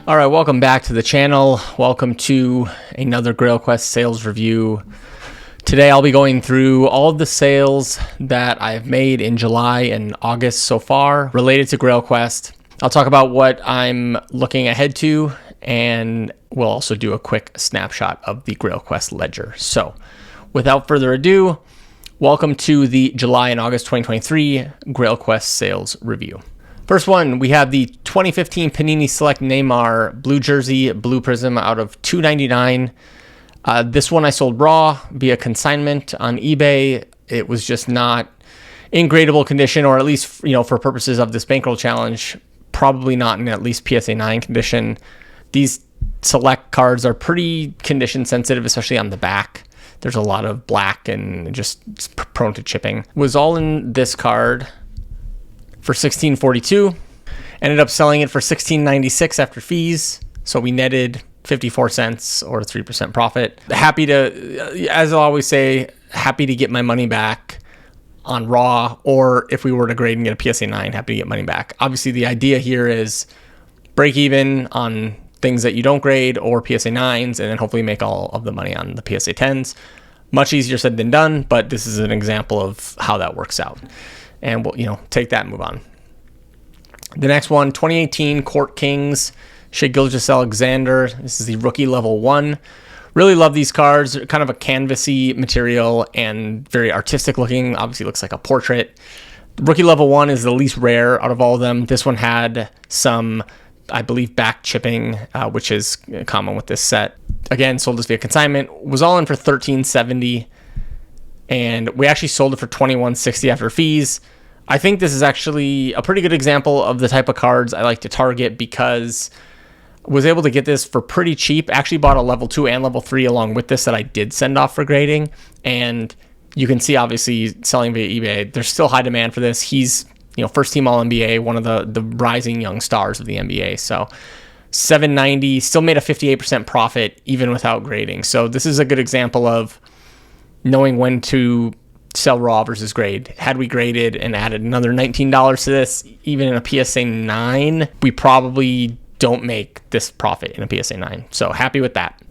All right, welcome back to the channel. Welcome to another Grail Quest sales review. Today I'll be going through all of the sales that I've made in July and August so far related to Grail Quest. I'll talk about what I'm looking ahead to, and we'll also do a quick snapshot of the Grail Quest ledger. So without further ado, welcome to the July and August 2023 Grail Quest sales review. First one, we have the 2015 Panini Select Neymar blue jersey, blue prism out of $2.99. This one I sold raw via consignment on eBay. It was just not in gradable condition, or at least, for purposes of this bankroll challenge, probably not in at least PSA 9 condition. These select cards are pretty condition sensitive, especially on the back. There's a lot of black and just prone to chipping. Was all in this card for $16.42. Ended up selling it for $16.96 after fees. So we netted 54 cents or 3% profit. Happy to, as I always say, happy to get my money back on raw, or if we were to grade and get a PSA 9, happy to get money back. Obviously the idea here is break even on things that you don't grade or PSA 9s, and then hopefully make all of the money on the PSA 10s. Much easier said than done, but this is an example of how that works out. And we'll, take that and move on. The next one, 2018 Court Kings, Shai Gilgeous-Alexander. This is the rookie level 1. Really love these cards. They're kind of a canvasy material and very artistic looking. Obviously looks like a portrait. Rookie level 1 is the least rare out of all of them. This one had some, I believe, back chipping, which is common with this set. Again, sold this via consignment. Was all in for $13.70. And we actually sold it for $21.60 after fees. I think this is actually a pretty good example of the type of cards I like to target, because I was able to get this for pretty cheap. Actually bought a level 2 and level 3 along with this that I did send off for grading. And you can see, obviously, selling via eBay, there's still high demand for this. He's, first team All-NBA, one of the rising young stars of the NBA. So $7.90, still made a 58% profit even without grading. So this is a good example of knowing when to sell raw versus grade. Had we graded and added another $19 to this, even in a PSA 9, we probably don't make this profit in a PSA 9. So happy with that.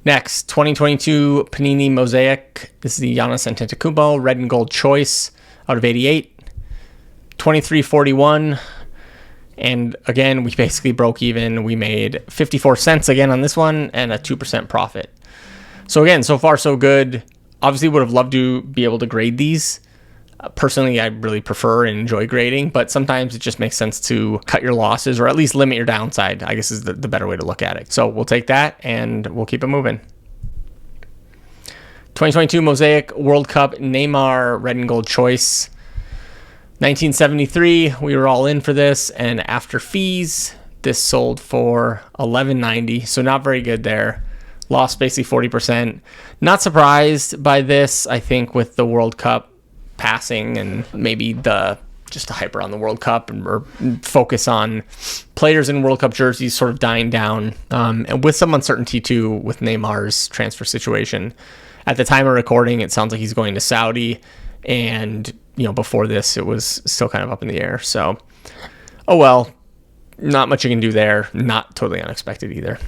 Next, 2022 Panini Mosaic. This is the Giannis Antetokounmpo red and gold choice out of 88. $23.41. And again, we basically broke even. We made 54 cents again on this one and a 2% profit. So again, so far so good. Obviously would have loved to be able to grade these. Personally, I really prefer and enjoy grading, but sometimes it just makes sense to cut your losses, or at least limit your downside, I guess is the better way to look at it. So we'll take that and we'll keep it moving. 2022 Mosaic World Cup Neymar red and gold choice. 1973, we were all in for this, and after fees, this sold for $11.90, so not very good there. Lost basically 40%. Not surprised by this, I think, with the World Cup passing and maybe just the hype around the World Cup or focus on players in World Cup jerseys sort of dying down, and with some uncertainty too with Neymar's transfer situation. At the time of recording, it sounds like he's going to Saudi, and before this, it was still kind of up in the air. So, oh well, not much you can do there. Not totally unexpected either.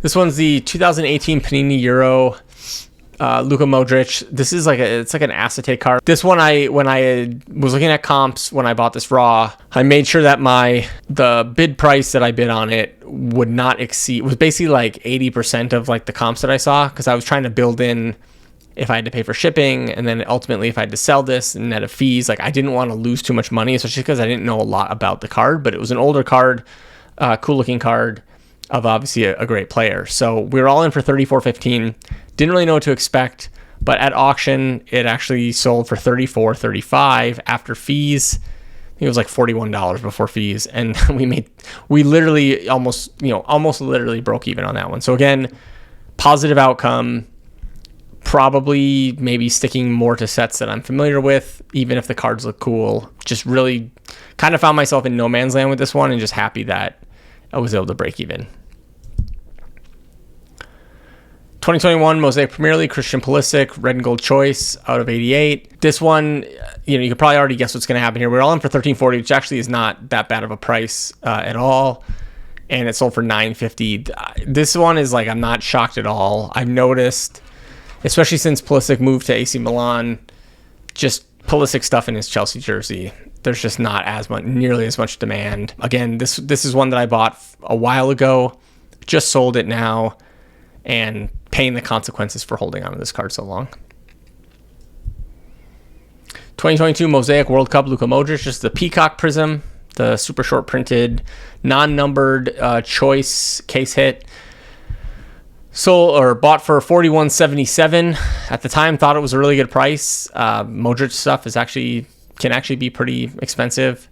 This one's the 2018 Panini Euro Luka Modric. This is it's like an acetate card. This one, when I was looking at comps when I bought this raw, I made sure that the bid price that I bid on it would not exceed, was basically like 80% of like the comps that I saw, because I was trying to build in if I had to pay for shipping, and then ultimately if I had to sell this and net of fees. Like, I didn't want to lose too much money, especially because I didn't know a lot about the card, but it was an older card, cool looking card of obviously a great player. So we were all in for $34.15. Didn't really know what to expect, but at auction it actually sold for $34.35 after fees. I think it was like $41 before fees, and we literally almost literally broke even on that one. So again, positive outcome. Probably maybe sticking more to sets that I'm familiar with, even if the cards look cool. Just really kind of found myself in no man's land with this one, and just happy that I was able to break even. 2021 Mosaic Premier League, Christian Pulisic, red and gold choice out of 88. This one, you could probably already guess what's going to happen here. We're all in for 1340, which actually is not that bad of a price at all. And it sold for 950. This one is like, I'm not shocked at all. I've noticed, especially since Pulisic moved to AC Milan, just Pulisic stuff in his Chelsea jersey. There's just not nearly as much demand. Again, this is one that I bought a while ago, just sold it now, and paying the consequences for holding on to this card so long. 2022 Mosaic World Cup Luka Modric, just the Peacock Prism, the super short printed, non-numbered choice case hit. Sold or bought for $41.77 at the time. Thought it was a really good price. Modric stuff can actually be pretty expensive,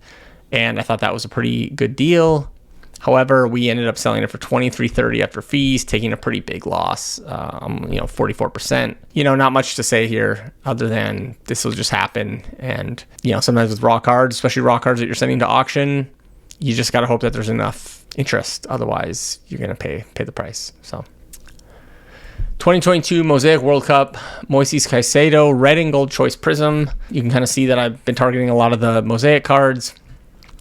and I thought that was a pretty good deal. However, we ended up selling it for $23.30 after fees, taking a pretty big loss, 44%. Not much to say here other than this will just happen. And, sometimes with raw cards, especially raw cards that you're sending to auction, you just got to hope that there's enough interest. Otherwise, you're going to pay the price. So 2022 Mosaic World Cup, Moises Caicedo, red and gold choice prism. You can kind of see that I've been targeting a lot of the Mosaic cards.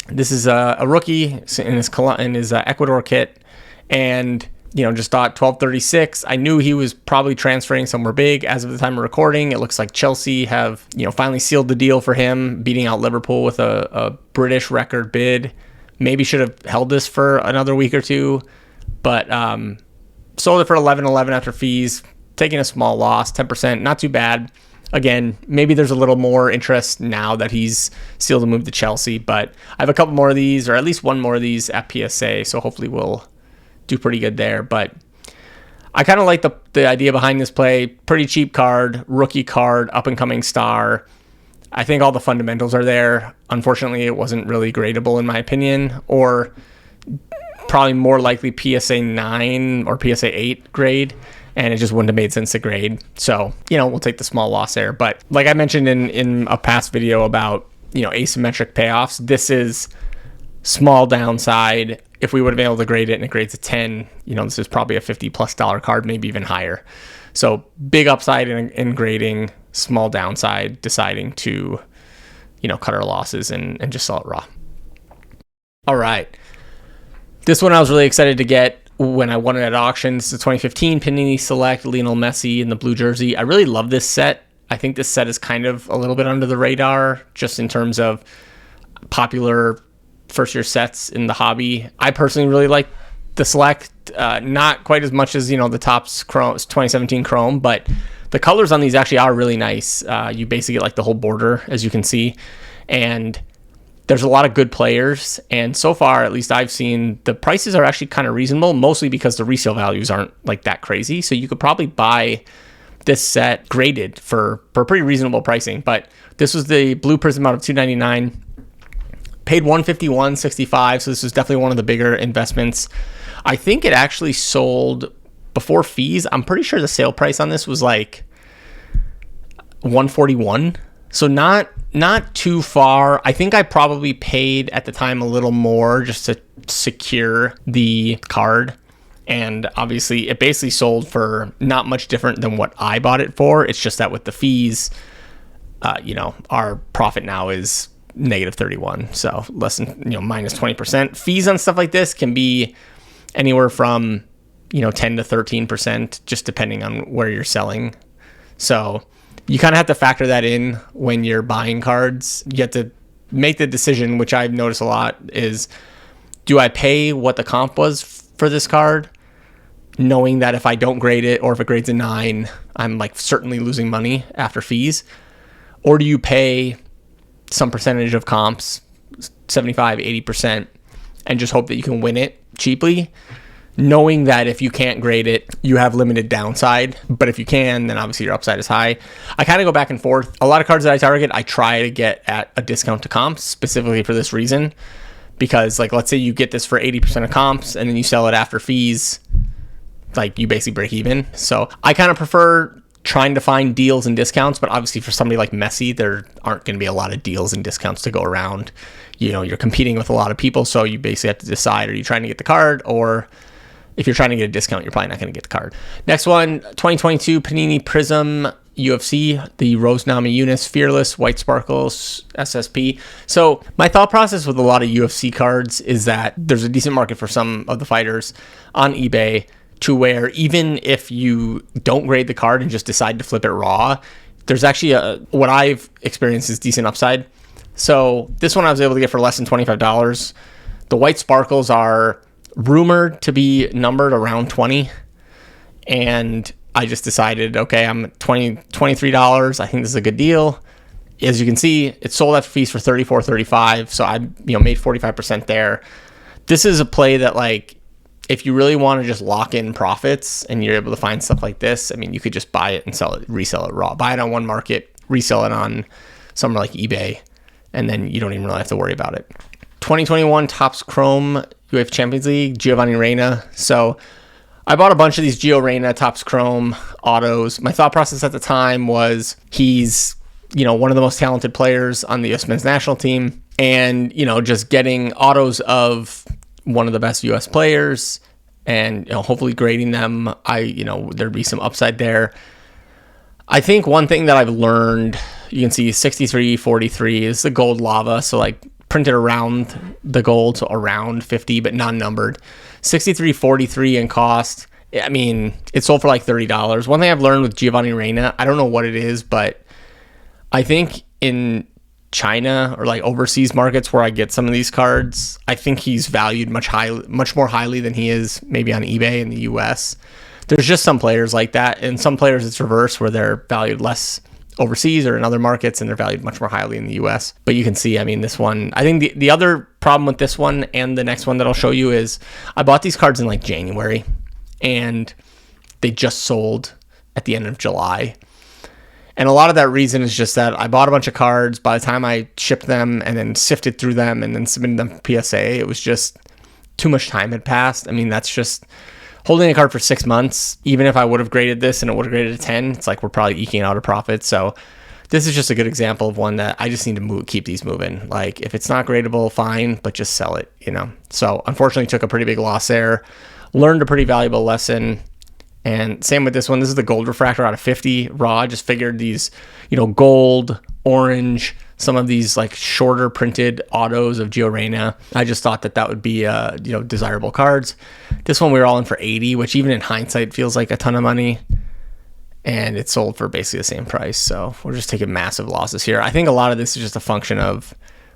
This is a rookie in his Ecuador kit, and just thought 1236. I knew he was probably transferring somewhere big. As of the time of recording, it looks like Chelsea have finally sealed the deal for him, beating out Liverpool with a British record bid. Maybe should have held this for another week or two, but sold it for $11.11 after fees, taking a small loss, 10%, not too bad. Again, maybe there's a little more interest now that he's sealed the move to Chelsea, but I have a couple more of these, or at least one more of these at PSA, so hopefully we'll do pretty good there. But I kind of like the idea behind this play. Pretty cheap card, rookie card, up-and-coming star. I think all the fundamentals are there. Unfortunately, it wasn't really gradable in my opinion, or probably more likely PSA 9 or PSA 8 grade. And it just wouldn't have made sense to grade. So, we'll take the small loss there. But like I mentioned in a past video about, asymmetric payoffs, this is small downside. If we would have been able to grade it and it grades a 10, this is probably a $50+ card, maybe even higher. So big upside in grading, small downside, deciding to, cut our losses and just sell it raw. All right. This one I was really excited to get when I won it at auction. This is the 2015 Panini Select Lionel Messi in the blue jersey. I really love this set. I think this set is kind of a little bit under the radar just in terms of popular first-year sets in the hobby. I personally really like the Select, not quite as much as, the Topps 2017 Chrome, but the colors on these actually are really nice. You basically get like the whole border, as you can see, and there's a lot of good players, and so far, at least I've seen, the prices are actually kind of reasonable, mostly because the resale values aren't like that crazy. So you could probably buy this set graded for pretty reasonable pricing. But this was the blue prism out of $299. Paid $151.65, so this was definitely one of the bigger investments. I think it actually sold before fees. I'm pretty sure the sale price on this was like $141. So not too far. I think I probably paid at the time a little more just to secure the card. And obviously it basically sold for not much different than what I bought it for. It's just that with the fees, our profit now is -31. So less than, minus 20%. Fees on stuff like this can be anywhere from, 10 to 13%, just depending on where you're selling. So you kind of have to factor that in when you're buying cards. You have to make the decision, which I've noticed a lot, is do I pay what the comp was for this card, knowing that if I don't grade it or if it grades a 9, I'm like certainly losing money after fees? Or do you pay some percentage of comps, 75, 80%, and just hope that you can win it cheaply, knowing that if you can't grade it, you have limited downside, but if you can, then obviously your upside is high. I kind of go back and forth. A lot of cards that I target, I try to get at a discount to comps, specifically for this reason, because like, let's say you get this for 80% of comps and then you sell it after fees, like you basically break even. So I kind of prefer trying to find deals and discounts, but obviously for somebody like Messi, there aren't going to be a lot of deals and discounts to go around. You know, you're competing with a lot of people, so you basically have to decide, are you trying to get the card, or if you're trying to get a discount, you're probably not going to get the card. Next one, 2022 Panini Prism UFC, the Rose Namajunas Fearless White Sparkles SSP. So my thought process with a lot of UFC cards is that there's a decent market for some of the fighters on eBay, to where even if you don't grade the card and just decide to flip it raw, there's actually what I've experienced is decent upside. So this one I was able to get for less than $25. The white sparkles are rumored to be numbered around 20, and I just decided, okay, I'm at $23. I think this is a good deal. As you can see, it sold after fees for $34.35, so I made 45% there. This is a play that, like, if you really want to just lock in profits and you're able to find stuff like this, I mean, you could just buy it and sell it, resell it raw. Buy it on one market, resell it on somewhere like eBay, and then you don't even really have to worry about it. 2021 Topps Chrome UEFA Champions League, Giovanni Reyna. So I bought a bunch of these Gio Reyna Topps Chrome autos. My thought process at the time was he's, one of the most talented players on the U.S. men's national team, and, just getting autos of one of the best U.S. players and hopefully grading them, there'd be some upside there. I think one thing that I've learned, you can see 6343 is the gold lava, so like printed around the gold, so around 50 but non-numbered. 6343 in cost, I mean, it sold for like $30. One thing I've learned with Giovanni Reyna, I don't know what it is, but I think in China or like overseas markets where I get some of these cards, I think he's valued much more highly than he is maybe on eBay in the US. There's just some players like that, and some players it's reverse, where they're valued less overseas or in other markets and they're valued much more highly in the US. But you can see, I mean, this one, I think the other problem with this one and the next one that I'll show you is I bought these cards in like January and they just sold at the end of July. And a lot of that reason is just that I bought a bunch of cards. By the time I shipped them and then sifted through them and then submitted them for PSA, it was just too much time had passed. I mean, that's just holding a card for 6 months. Even if I would have graded this and it would have graded a 10, it's like we're probably eking out a profit. So this is just a good example of one that I just need to keep these moving. Like, if it's not gradable, fine, but just sell it, So unfortunately took a pretty big loss there. Learned a pretty valuable lesson. And same with this one. This is the gold refractor out of 50 raw. I just figured these, gold, orange, some of these like shorter printed autos of Gio Reyna, I just thought that would be, desirable cards. This one we were all in for 80, which even in hindsight feels like a ton of money. And it sold for basically the same price. So we're just taking massive losses here. I think a lot of this is just a function of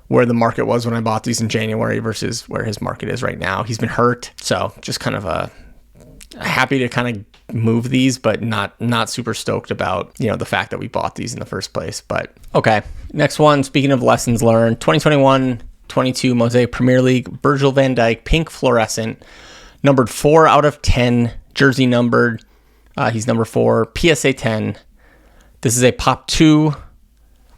where the market was when I bought these in January versus where his market is right now. He's been hurt. So just kind of happy to kind of move these, but not super stoked about the fact that we bought these in the first place. But okay, next one, speaking of lessons learned, 2021-22 Mosaic Premier League, Virgil van Dijk pink fluorescent, numbered 4 out of 10, jersey numbered, he's number 4, PSA 10. This is a pop 2.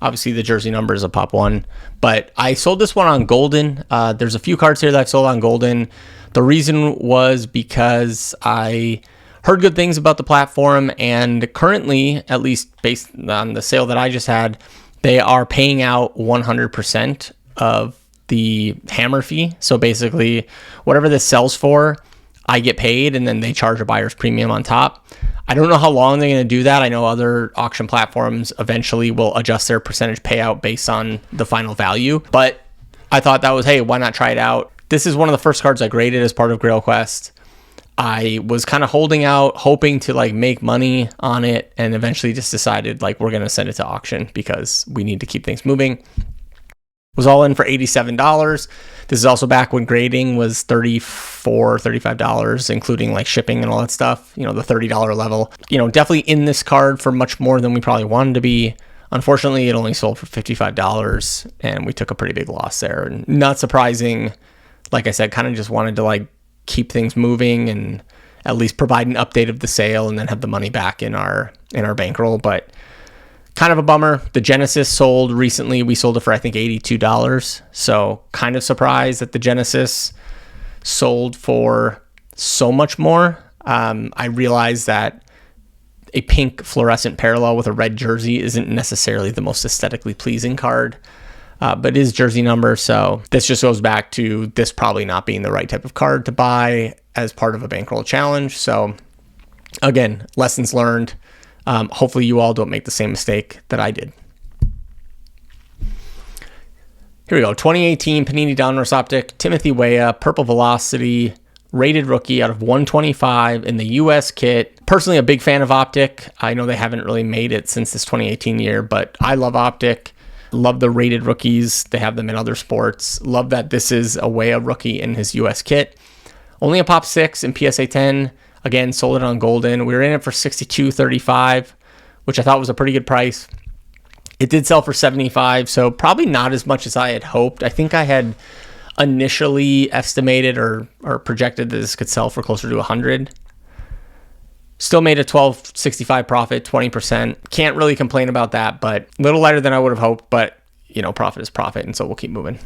Obviously the jersey number is a pop 1, but I sold this one on Golden. There's a few cards here that I've sold on Golden. The reason was because I heard good things about the platform, and currently, at least based on the sale that I just had, they are paying out 100% of the hammer fee. So basically, whatever this sells for, I get paid, and then they charge a buyer's premium on top. I don't know how long they're going to do that. I know other auction platforms eventually will adjust their percentage payout based on the final value, but I thought that was, hey, why not try it out? This is one of the first cards I graded as part of Grail Quest. I was kind of holding out, hoping to like make money on it, and eventually just decided like we're going to send it to auction because we need to keep things moving. Was all in for $87. This is also back when grading was $34, $35, including like shipping and all that stuff, the $30 level. Definitely in this card for much more than we probably wanted to be. Unfortunately, it only sold for $55, and we took a pretty big loss there. And not surprising, like I said, kind of just wanted to like keep things moving and at least provide an update of the sale and then have the money back in our bankroll. But kind of a bummer. The Genesis sold recently. We sold it for I think $82. So kind of surprised that the Genesis sold for so much more. I realized that a pink fluorescent parallel with a red jersey isn't necessarily the most aesthetically pleasing card, but it is jersey number. So this just goes back to this probably not being the right type of card to buy as part of a bankroll challenge. So again, lessons learned. Hopefully you all don't make the same mistake that I did. Here we go. 2018 Panini Donruss Optic, Timothy Weah, Purple Velocity, rated rookie out of 125 in the US kit. Personally, a big fan of Optic. I know they haven't really made it since this 2018 year, but I love Optic. Love the rated rookies. They have them in other sports. Love that this is a Weah rookie in his US kit. Only a pop 6 in PSA 10. Again, sold it on Golden. We were in it for $62.35, which I thought was a pretty good price. It did sell for $75, so probably not as much as I had hoped. I think I had initially estimated or projected that this could sell for closer to $100. Still made a $12.65 profit, 20%. Can't really complain about that, but a little lighter than I would have hoped, but profit is profit, and so we'll keep moving.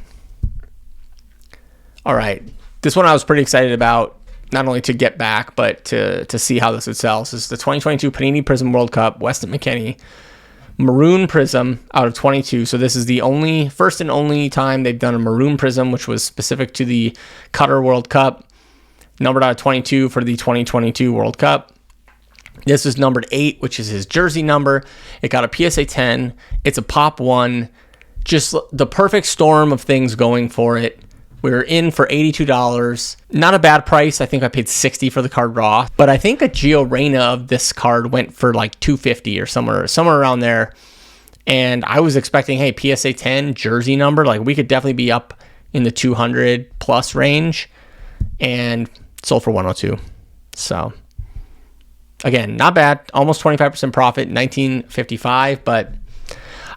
All right, this one I was pretty excited about, not only to get back, but to see how this would sell. So this is the 2022 Panini Prism World Cup, Weston McKennie. Maroon Prism out of 22. So this is the first and only time they've done a Maroon Prism, which was specific to the Qatar World Cup. Numbered out of 22 for the 2022 World Cup. This is numbered 8, which is his jersey number. It got a PSA 10. It's a pop 1. Just the perfect storm of things going for it. We were in for $82. Not a bad price. I think I paid $60 for the card raw. But I think a Gio Reyna of this card went for like $250 or somewhere around there. And I was expecting, hey, PSA 10 jersey number. Like we could definitely be up in the 200 plus range. And sold for $102. So again, not bad. Almost 25% profit, $19.55. But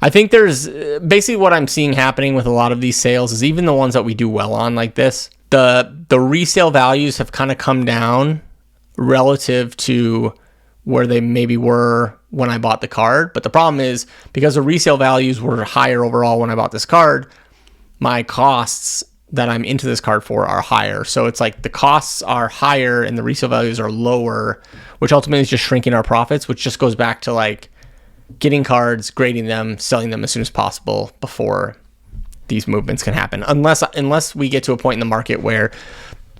I think there's basically what I'm seeing happening with a lot of these sales is even the ones that we do well on like this, the resale values have kind of come down relative to where they maybe were when I bought the card. But the problem is because the resale values were higher overall when I bought this card, my costs that I'm into this card for are higher. So it's like the costs are higher and the resale values are lower, which ultimately is just shrinking our profits, which just goes back to like getting cards, grading them, selling them as soon as possible before these movements can happen. Unless we get to a point in the market where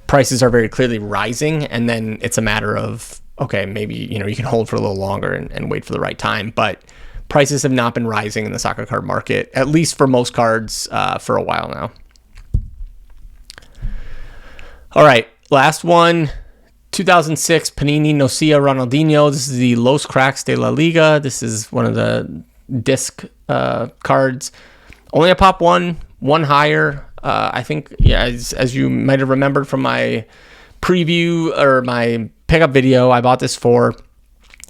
prices are very clearly rising, and then it's a matter of, okay, maybe you can hold for a little longer and wait for the right time. But prices have not been rising in the soccer card market, at least for most cards, for a while now. All right, last one. 2006 Panini Nocia Ronaldinho. This is the Los Cracks de la Liga. This is one of the disc cards. Only a pop 1 higher. I think, yeah, as you might have remembered from my preview or my pickup video, I bought this for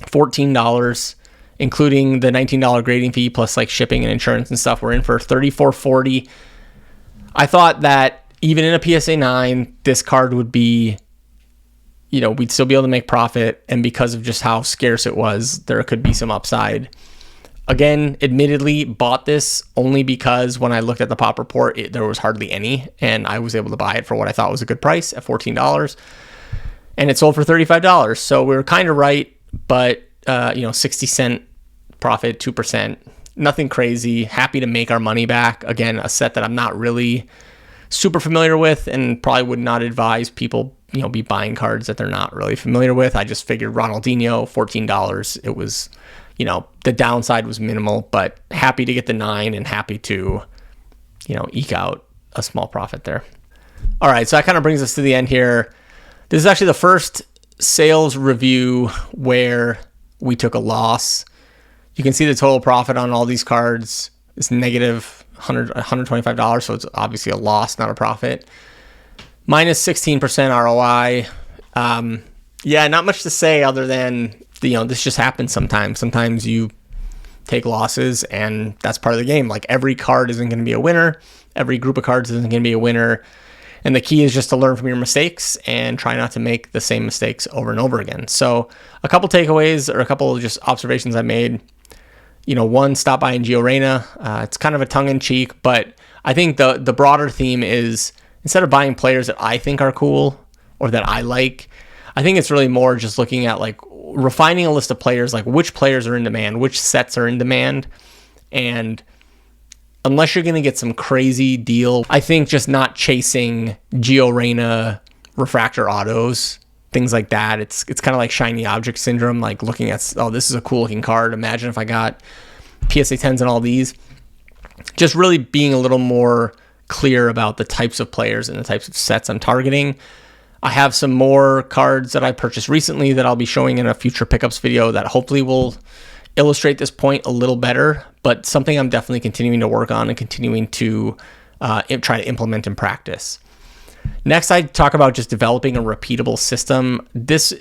$14, including the $19 grading fee plus like shipping and insurance and stuff. We're in for $34.40. I thought that even in a PSA 9, this card would be, we'd still be able to make profit. And because of just how scarce it was, there could be some upside. Again, admittedly, bought this only because when I looked at the pop report, there was hardly any. And I was able to buy it for what I thought was a good price at $14. And it sold for $35. So we were kind of right. But, 60-cent profit, 2%. Nothing crazy. Happy to make our money back. Again, a set that I'm not really super familiar with and probably would not advise people be buying cards that they're not really familiar with. I just figured Ronaldinho, $14. It was, the downside was minimal, but happy to get the 9 and happy to, eke out a small profit there. All right, so that kind of brings us to the end here. This is actually the first sales review where we took a loss. You can see the total profit on all these cards is negative $125, so it's obviously a loss, not a profit. Minus 16% ROI. Yeah, not much to say other than, this just happens sometimes. Sometimes you take losses, and that's part of the game. Like, every card isn't going to be a winner. Every group of cards isn't going to be a winner. And the key is just to learn from your mistakes and try not to make the same mistakes over and over again. So a couple takeaways or a couple of just observations I made. One, stop buying Gio Reyna. It's kind of a tongue-in-cheek, but I think the broader theme is, instead of buying players that I think are cool or that I like, I think it's really more just looking at like refining a list of players, like which players are in demand, which sets are in demand. And unless you're going to get some crazy deal, I think just not chasing Gio Reyna refractor autos, things like that. It's kind of like shiny object syndrome, like looking at, oh, this is a cool looking card. Imagine if I got PSA 10s and all these. Just really being a little more clear about the types of players and the types of sets I'm targeting. I have some more cards that I purchased recently that I'll be showing in a future pickups video that hopefully will illustrate this point a little better, but something I'm definitely continuing to work on and continuing to try to implement in practice. Next, I talk about just developing a repeatable system. This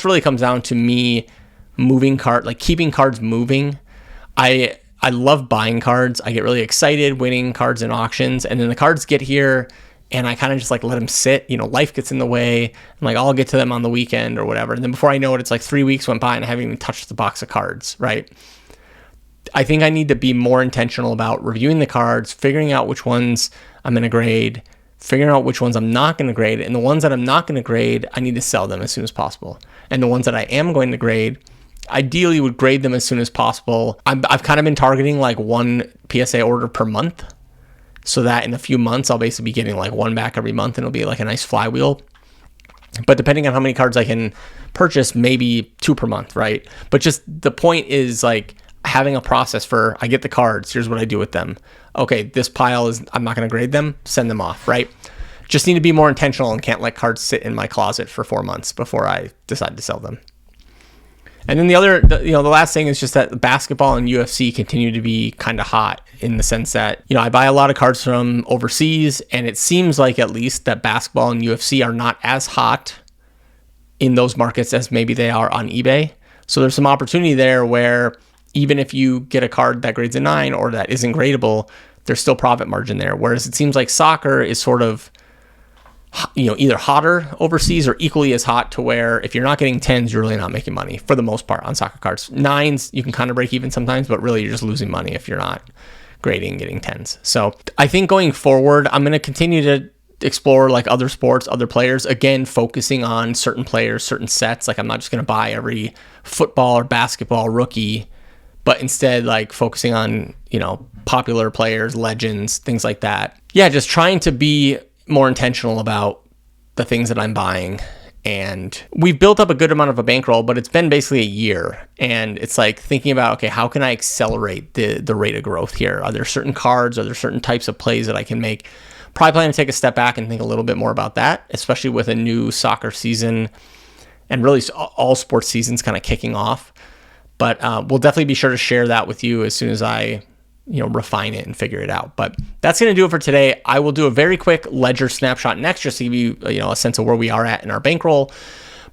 really comes down to me moving keeping cards moving. I love buying cards. I get really excited winning cards in auctions, and then the cards get here and I kind of just like let them sit. Life gets in the way, and like I'll get to them on the weekend or whatever. And then before I know it, it's like 3 weeks went by and I haven't even touched the box of cards, right? I think I need to be more intentional about reviewing the cards, figuring out which ones I'm going to grade, figuring out which ones I'm not going to grade. And the ones that I'm not going to grade, I need to sell them as soon as possible. And the ones that I am going to grade, ideally would grade them as soon as possible. I've kind of been targeting like one PSA order per month, so that in a few months, I'll basically be getting like one back every month, and it'll be like a nice flywheel. But depending on how many cards I can purchase, maybe 2 per month, right? But just the point is like having a process for, I get the cards, here's what I do with them. Okay, this pile is, I'm not going to grade them, send them off, right? Just need to be more intentional and can't let cards sit in my closet for 4 months before I decide to sell them. And then the last thing is just that basketball and UFC continue to be kind of hot in the sense that, I buy a lot of cards from overseas, and it seems like at least that basketball and UFC are not as hot in those markets as maybe they are on eBay. So there's some opportunity there where even if you get a card that grades a 9 or that isn't gradable, there's still profit margin there. Whereas it seems like soccer is sort of, either hotter overseas or equally as hot to where if you're not getting 10s, you're really not making money for the most part on soccer cards. 9s, you can kind of break even sometimes, but really you're just losing money if you're not grading and getting 10s. So I think going forward, I'm going to continue to explore like other sports, other players, again, focusing on certain players, certain sets. Like I'm not just going to buy every football or basketball rookie, but instead like focusing on, popular players, legends, things like that. Yeah, just trying to be more intentional about the things that I'm buying. And we've built up a good amount of a bankroll, but it's been basically a year. And it's like thinking about, okay, how can I accelerate the rate of growth here? Are there certain cards? Are there certain types of plays that I can make? Probably plan to take a step back and think a little bit more about that, especially with a new soccer season and really all sports seasons kind of kicking off. But we'll definitely be sure to share that with you as soon as I refine it and figure it out. But that's going to do it for today. I will do a very quick ledger snapshot next, just to give you, a sense of where we are at in our bankroll.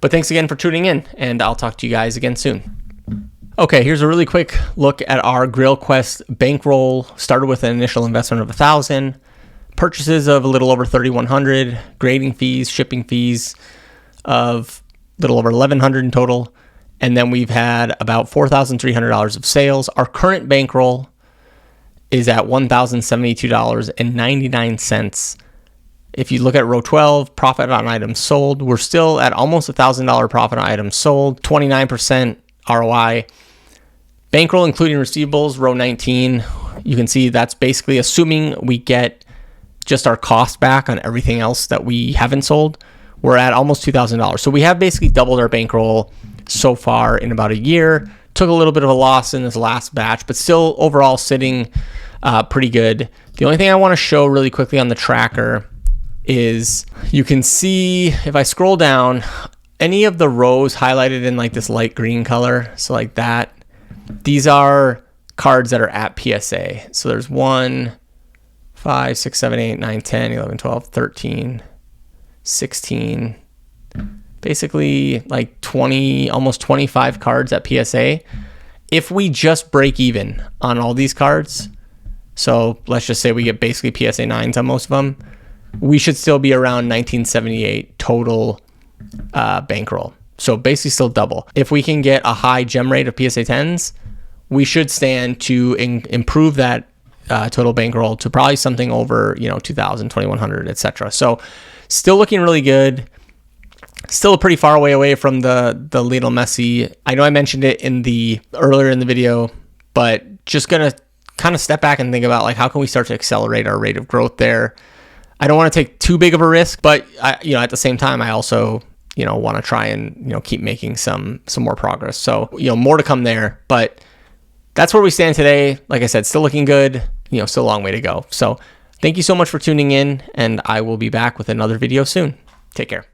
But thanks again for tuning in, and I'll talk to you guys again soon. Okay, here's a really quick look at our Grail Quest bankroll. Started with an initial investment of $1,000, purchases of a little over $3,100, grading fees, shipping fees of a little over $1,100 in total. And then we've had about $4,300 of sales. Our current bankroll is at $1,072.99. If you look at row 12, profit on items sold, we're still at almost $1,000 profit on items sold, 29% ROI. Bankroll including receivables, row 19, you can see that's basically assuming we get just our cost back on everything else that we haven't sold. We're at almost $2,000. So we have basically doubled our bankroll so far in about a year. Took a little bit of a loss in this last batch, but still overall sitting pretty good. The only thing I want to show really quickly on the tracker is you can see if I scroll down, any of the rows highlighted in like this light green color, so like that, these are cards that are at PSA. So there's 1, 5, 6, 7, 8, 9, 10, 11, 12, 13, 16, basically like 20, almost 25 cards at PSA. If we just break even on all these cards, so let's just say we get basically PSA 9s on most of them, we should still be around 1978 total bankroll. So basically still double. If we can get a high gem rate of PSA 10s, we should stand to improve that total bankroll to probably something over, 2,000, 2,100, etc. So still looking really good. Still pretty far away from the Lionel Messi. I know I mentioned it earlier in the video, but just gonna kind of step back and think about like how can we start to accelerate our rate of growth there. I don't want to take too big of a risk, but at the same time, I also want to try and keep making some more progress. So more to come there, but that's where we stand today. Like I said, still looking good. Still a long way to go. So thank you so much for tuning in, and I will be back with another video soon. Take care.